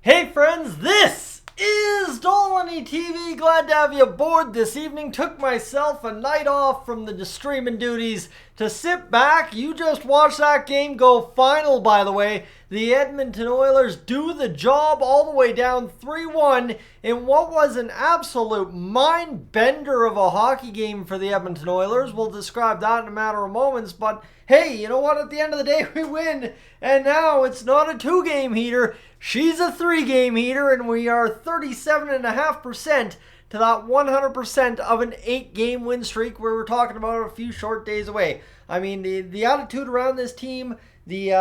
Hey friends, this is Dolynny TV. Glad to have you aboard this evening. Took myself a night off from the streaming duties to sit back. You just watched that game go final, by the way. The Edmonton Oilers do the job all the way down 3-1 in what was an absolute mind-bender of a hockey game for the Edmonton Oilers. We'll describe that in a matter of moments, but hey, you know what? At the end of the day, we win, and now it's not a 2-game heater. She's a 3-game heater, and we are 37.5% to that 100% of an 8-game win streak we were talking about a few short days away. I mean, the attitude around this team, the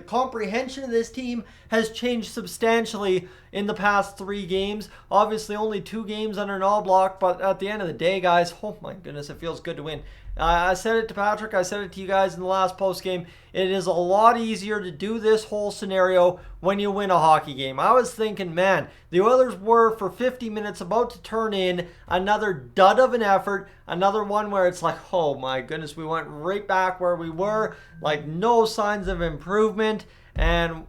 comprehension of this team has changed substantially in the past 3 games. Obviously, only 2 games under an all block, but at the end of the day, guys, oh my goodness, it feels good to win. I said it to Patrick, I said it to you guys in the last post game. It is a lot easier to do this whole scenario when you win a hockey game. I was thinking, man, the Oilers were for 50 minutes about to turn in another dud of an effort, another one where it's like, oh my goodness, we went right back where we were, like no signs of improvement, and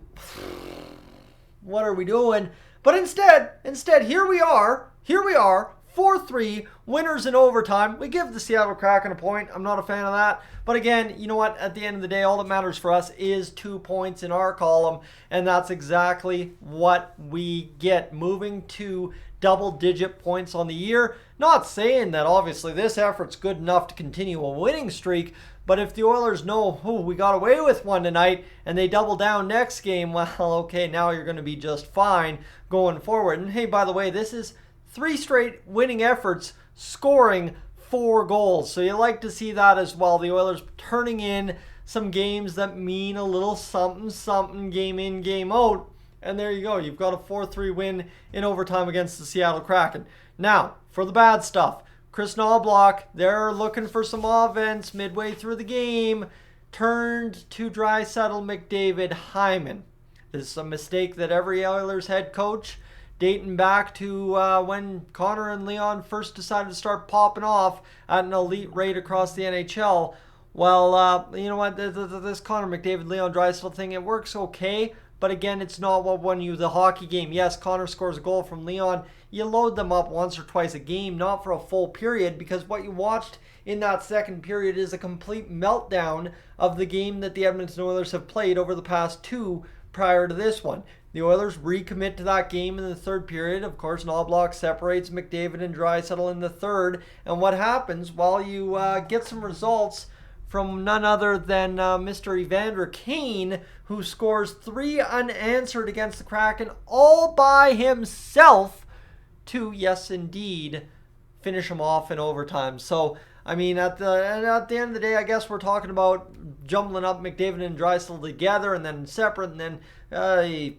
what are we doing? But instead, here we are, 4-3, winners in overtime. We give the Seattle Kraken a point. I'm not a fan of that. But again, you know what? At the end of the day, all that matters for us is 2 points in our column. And that's exactly what we get. Moving to double-digit points on the year. Not saying that obviously this effort's good enough to continue a winning streak. But if the Oilers know, oh, we got away with one tonight, and they double down next game, well, okay, now you're going to be just fine going forward. And hey, by the way, this is 3 straight winning efforts, scoring 4 goals. So you like to see that as well. The Oilers turning in some games that mean a little something, game in, game out. And there you go. You've got a 4-3 win in overtime against the Seattle Kraken. Now, for the bad stuff. Chris Knoblauch, they're looking for some offense midway through the game. Turned to Draisaitl, McDavid, Hyman. This is a mistake that every Oilers head coach, dating back to when Connor and Leon first decided to start popping off at an elite rate across the NHL. Well, you know what? This Connor McDavid, Leon Draisaitl thing, it works okay. But again, it's not what won you the hockey game. Yes, Connor scores a goal from Leon. You load them up once or twice a game, not for a full period, because what you watched in that second period is a complete meltdown of the game that the Edmonton Oilers have played over the past 2 prior to this one. The Oilers recommit to that game in the third period. Of course, Knoblauch separates McDavid and Draisaitl in the third. And what happens, while you get some results from none other than Mr. Evander Kane, who scores 3 unanswered against the Kraken all by himself to, yes indeed, finish them off in overtime. So, I mean, at the end of the day, I guess we're talking about jumbling up McDavid and Draisaitl together and then separate, and then he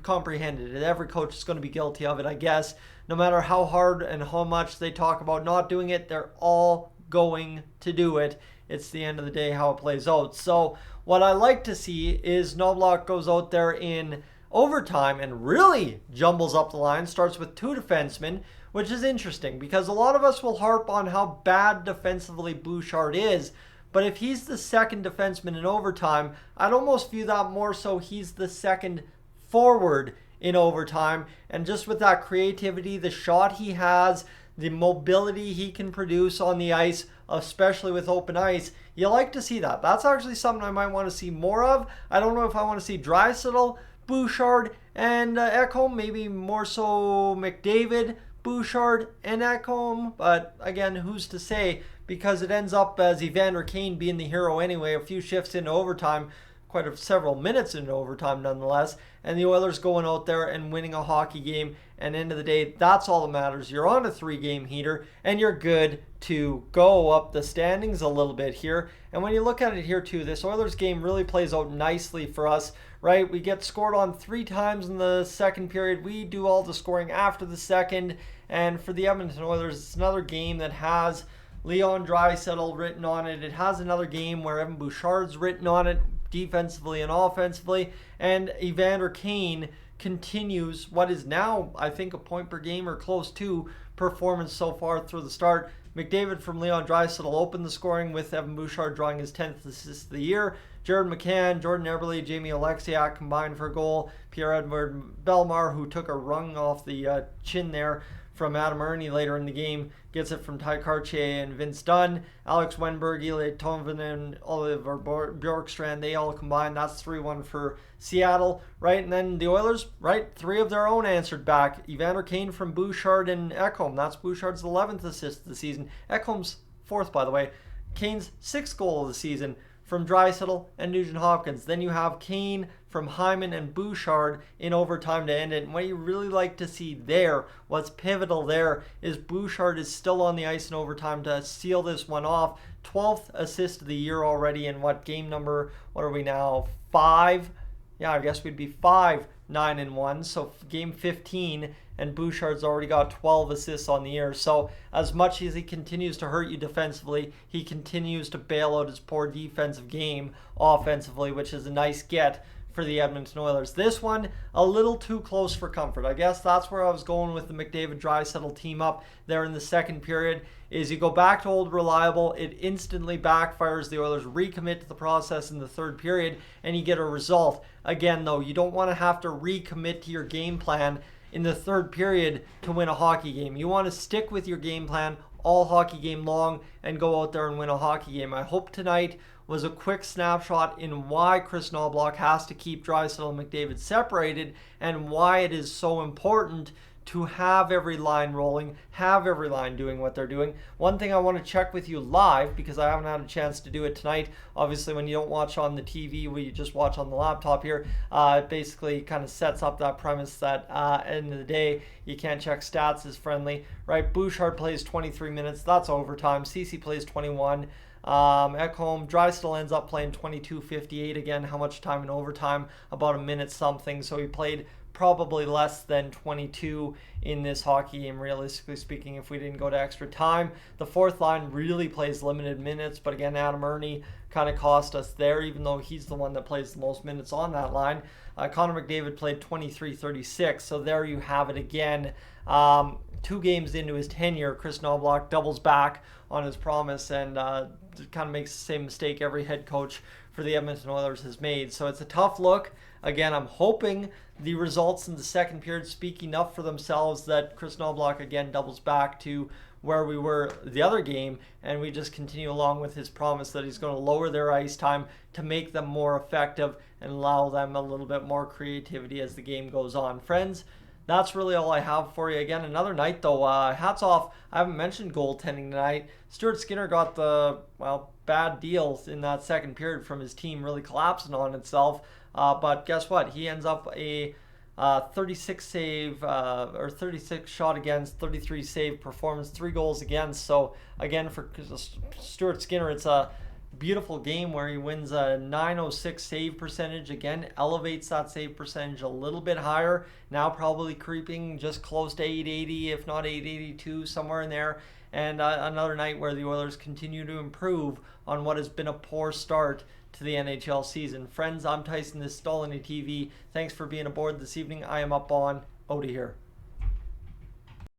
comprehended it. Every coach is going to be guilty of it, I guess. No matter how hard and how much they talk about not doing it, they're all going to do it. It's the end of the day how it plays out. So what I like to see is Knoblauch goes out there in overtime and really jumbles up the line, starts with 2 defensemen, which is interesting because a lot of us will harp on how bad defensively Bouchard is. But if he's the second defenseman in overtime, I'd almost view that more so he's the second forward in overtime. And just with that creativity, the shot he has, the mobility he can produce on the ice, especially with open ice, you like to see that. That's actually something I might want to see more of. I don't know if I want to see Draisaitl, Bouchard, and Ekholm, maybe more so McDavid, Bouchard, and Ekholm. But again, who's to say? Because it ends up as Evander Kane being the hero anyway, a few shifts into overtime, several minutes into overtime nonetheless, and the Oilers going out there and winning a hockey game. And end of the day, that's all that matters. You're on a 3-game heater, and you're good to go up the standings a little bit here. And when you look at it here too, this Oilers game really plays out nicely for us, right? We get scored on 3 times in the second period. We do all the scoring after the second. And for the Edmonton Oilers, it's another game that has Leon Draisaitl written on it. It has another game where Evan Bouchard's written on it, defensively and offensively. And Evander Kane continues what is now, I think, a point per game or close to performance so far through the start. McDavid from Leon Draisaitl opened the scoring with Evan Bouchard drawing his 10th assist of the year. Jared McCann, Jordan Eberle, Jamie Oleksiak combined for a goal. Pierre-Edouard Bellemare, who took a rung off the chin there from Adam Ernie later in the game, gets it from Ty Cartier and Vince Dunn. Alex Wenberg, Eli Tovinen, Oliver Bjorkstrand, they all combined. That's 3-1 for Seattle, right? And then the Oilers, right? 3 of their own answered back. Evander Kane from Bouchard and Ekholm. That's Bouchard's 11th assist of the season. Ekholm's 4th, by the way. Kane's 6th goal of the season from Draisaitl and Nugent-Hopkins. Then you have Kane from Hyman and Bouchard in overtime to end it. And what you really like to see there, what's pivotal there, is Bouchard is still on the ice in overtime to seal this one off. 12th assist of the year already in game number, what are we now, 5? Yeah, I guess we'd be 5, 9-1. So game 15, and Bouchard's already got 12 assists on the year. So as much as he continues to hurt you defensively, he continues to bail out his poor defensive game offensively, which is a nice get for the Edmonton Oilers. This one, a little too close for comfort. I guess that's where I was going with the McDavid-Draisaitl team up there in the second period, is you go back to old reliable, it instantly backfires. The Oilers recommit to the process in the third period, and you get a result. Again, though, you don't want to have to recommit to your game plan in the third period to win a hockey game. You want to stick with your game plan all hockey game long and go out there and win a hockey game. I hope tonight was a quick snapshot in why Chris Knoblauch has to keep Draisaitl and McDavid separated, and why it is so important to have every line rolling, have every line doing what they're doing. One thing I want to check with you live, because I haven't had a chance to do it tonight. Obviously, when you don't watch on the TV, we just watch on the laptop here, it basically kind of sets up that premise that at the end of the day, you can't check stats as friendly, right? Bouchard plays 23 minutes, that's overtime. Ceci plays 21. Ekholm, Draisaitl ends up playing 22:58 again. How much time in overtime? About a minute something. So he played probably less than 22 in this hockey game, realistically speaking, if we didn't go to extra time. The fourth line really plays limited minutes, but again, Adam Ernie kind of cost us there, even though he's the one that plays the most minutes on that line. Connor McDavid played 23:36, so there you have it again. 2 games into his tenure, Chris Knoblauch doubles back on his promise and kind of makes the same mistake every head coach for the Edmonton Oilers has made. So it's a tough look. Again, I'm hoping the results in the second period speak enough for themselves that Chris Knoblauch again doubles back to where we were the other game, and we just continue along with his promise that he's going to lower their ice time to make them more effective and allow them a little bit more creativity as the game goes on. Friends, that's really all I have for you. Again, another night though. Hats off. I haven't mentioned goaltending tonight. Stuart Skinner got the, bad deals in that second period from his team really collapsing on itself. But guess what? He ends up a 36 save or 36 shot against, 33 save performance, 3 goals against. So again, for Stuart Skinner, it's a beautiful game where he wins a 906 save percentage. Again, elevates that save percentage a little bit higher. Now probably creeping just close to 880, if not 882, somewhere in there. And another night where the Oilers continue to improve on what has been a poor start to the NHL season. Friends, I'm Tyson, this is Dolynny TV. Thanks for being aboard this evening. I am up on out of here.